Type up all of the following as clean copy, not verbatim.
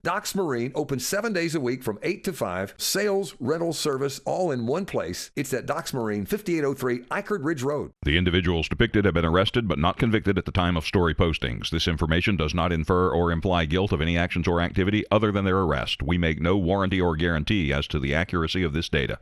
Docks Marine opens 7 days a week from 8 to 5. Sales, rental, service, all in one place. It's at Docks Marine, 5803 Eichard Ridge Road. The individuals depicted have been arrested but not convicted at the time of story postings. This information does not infer or imply guilt of any actions or activity other than their arrest. We make no warranty or guarantee as to the accuracy of this data.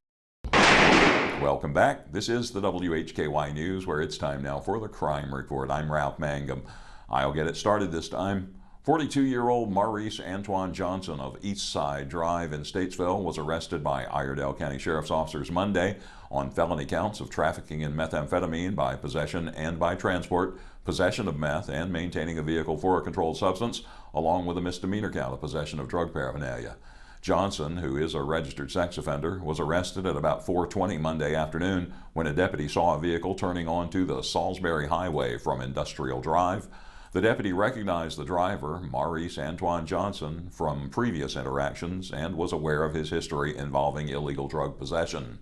Welcome back. This is the WHKY News, where it's time now for the Crime Report. I'm Ralph Mangum. I'll get it started this time. 42-year-old Maurice Antoine Johnson of Eastside Drive in Statesville was arrested by Iredell County Sheriff's officers Monday on felony counts of trafficking in methamphetamine by possession and by transport, possession of meth, and maintaining a vehicle for a controlled substance, along with a misdemeanor count of possession of drug paraphernalia. Johnson, who is a registered sex offender, was arrested at about 4:20 Monday afternoon when a deputy saw a vehicle turning onto the Salisbury Highway from Industrial Drive. The deputy recognized the driver, Maurice Antoine Johnson, from previous interactions and was aware of his history involving illegal drug possession.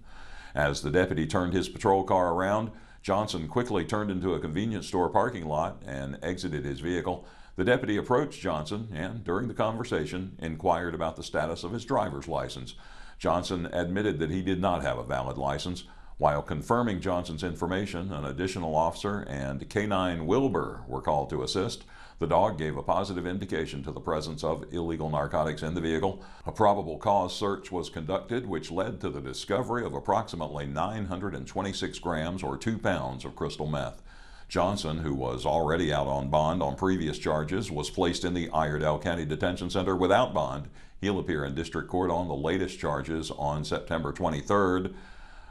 As the deputy turned his patrol car around, Johnson quickly turned into a convenience store parking lot and exited his vehicle. The deputy approached Johnson and, during the conversation, inquired about the status of his driver's license. Johnson admitted that he did not have a valid license. While confirming Johnson's information, an additional officer and K-9 Wilbur were called to assist. The dog gave a positive indication to the presence of illegal narcotics in the vehicle. A probable cause search was conducted, which led to the discovery of approximately 926 grams or 2 pounds of crystal meth. Johnson, who was already out on bond on previous charges, was placed in the Iredell County Detention Center without bond. He'll appear in district court on the latest charges on September 23rd.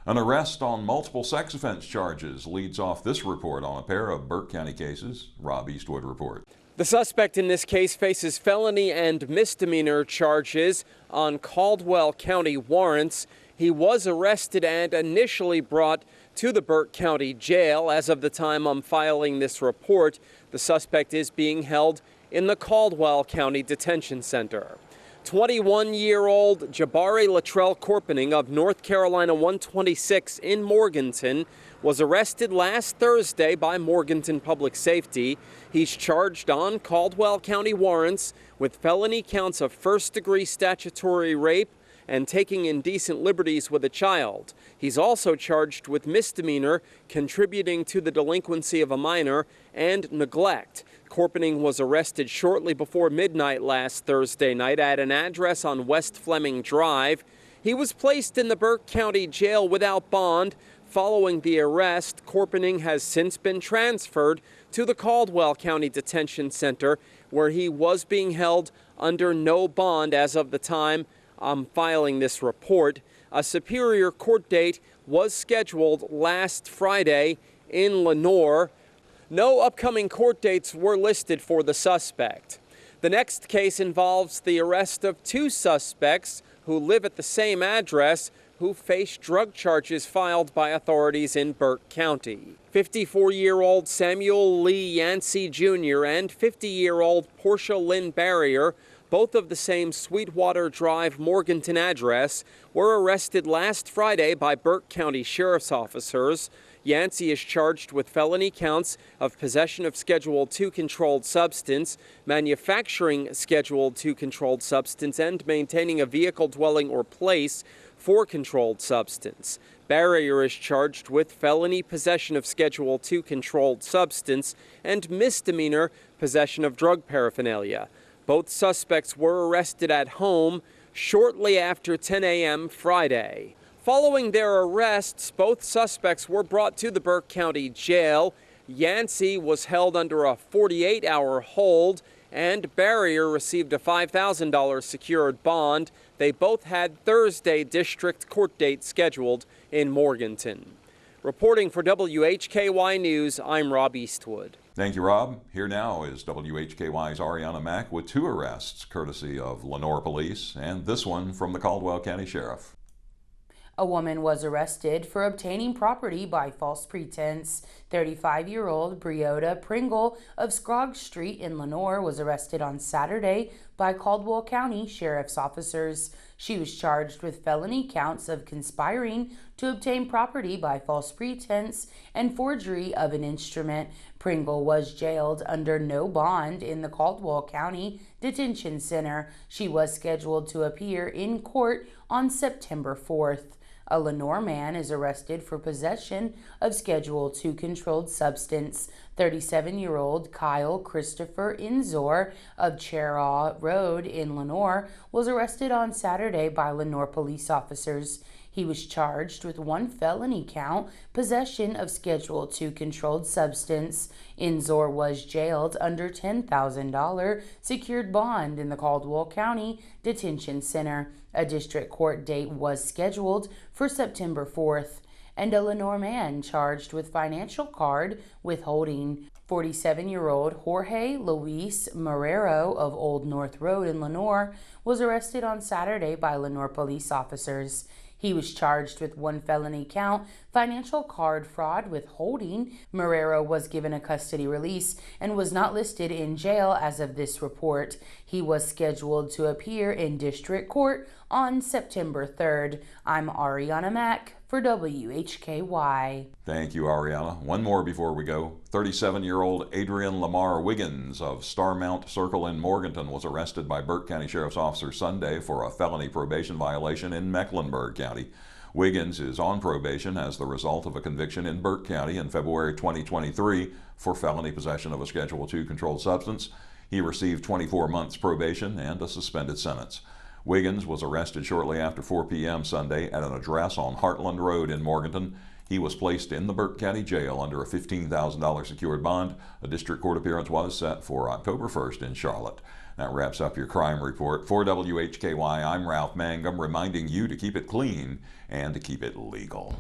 An arrest on multiple sex offense charges leads off this report on a pair of Burke County cases. Rob Eastwood report. The suspect in this case faces felony and misdemeanor charges on Caldwell County warrants. He was arrested and initially brought to the Burke County Jail. As of the time I'm filing this report, the suspect is being held in the Caldwell County Detention Center. 21-year-old Jabari Latrell Corpening of North Carolina 126 in Morganton was arrested last Thursday by Morganton Public Safety. He's charged on Caldwell County warrants with felony counts of first-degree statutory rape and taking indecent liberties with a child. He's also charged with misdemeanor, contributing to the delinquency of a minor, and neglect. Corpening was arrested shortly before midnight last Thursday night at an address on West Fleming Drive. He was placed in the Burke County Jail without bond. Following the arrest, Corpening has since been transferred to the Caldwell County Detention Center, where he was being held under no bond as of the time I'm filing this report. A Superior Court date was scheduled last Friday in Lenoir. No upcoming court dates were listed for the suspect. The next case involves the arrest of 2 suspects who live at the same address who face drug charges filed by authorities in Burke County. 54-year-old Samuel Lee Yancey Jr. and 50-year-old Portia Lynn Barrier, both of the same Sweetwater Drive, Morganton address, were arrested last Friday by Burke County Sheriff's officers. Yancey is charged with felony counts of possession of Schedule II controlled substance, manufacturing Schedule II controlled substance, and maintaining a vehicle, dwelling, or place for controlled substance. Barrier is charged with felony possession of Schedule II controlled substance and misdemeanor possession of drug paraphernalia. Both suspects were arrested at home shortly after 10 a.m. Friday. Following their arrests, both suspects were brought to the Burke County Jail. Yancey was held under a 48-hour hold, and Barrier received a $5,000 secured bond. They both had Thursday district court dates scheduled in Morganton. Reporting for WHKY News, I'm Rob Eastwood. Thank you, Rob. Here now is WHKY's Arianna Mack with 2 arrests, courtesy of Lenoir Police, and this one from the Caldwell County Sheriff. A woman was arrested for obtaining property by false pretense. 35-year-old Briota Pringle of Scroggs Street in Lenoir was arrested on Saturday by Caldwell County Sheriff's officers. She was charged with felony counts of conspiring to obtain property by false pretense and forgery of an instrument. Pringle was jailed under no bond in the Caldwell County Detention Center. She was scheduled to appear in court on September 4th. A Lenoir man is arrested for possession of Schedule II controlled substance. 37-year-old Kyle Christopher Inzor of Cheraw Road in Lenoir was arrested on Saturday by Lenoir police officers. He was charged with one felony count, possession of Schedule II controlled substance. Inzor was jailed under $10,000 secured bond in the Caldwell County Detention Center. A district court date was scheduled for September 4th. And a Lenoir man charged with financial card withholding. 47-year-old Jorge Luis Marrero of Old North Road in Lenoir was arrested on Saturday by Lenoir police officers. He was charged with one felony count, financial card fraud withholding. Marrero was given a custody release and was not listed in jail as of this report. He was scheduled to appear in district court on September 3rd. I'm Arianna Mack for WHKY. Thank you, Arianna. One more before we go. 37-year-old Adrian Lamar Wiggins of Starmount Circle in Morganton was arrested by Burke County Sheriff's officers Sunday for a felony probation violation in Mecklenburg County. Wiggins is on probation as the result of a conviction in Burke County in February 2023 for felony possession of a Schedule II controlled substance. He received 24 months probation and a suspended sentence. Wiggins was arrested shortly after 4 p.m. Sunday at an address on Heartland Road in Morganton. He was placed in the Burke County Jail under a $15,000 secured bond. A district court appearance was set for October 1st in Charlotte. That wraps up your crime report. For WHKY, I'm Ralph Mangum, reminding you to keep it clean and to keep it legal.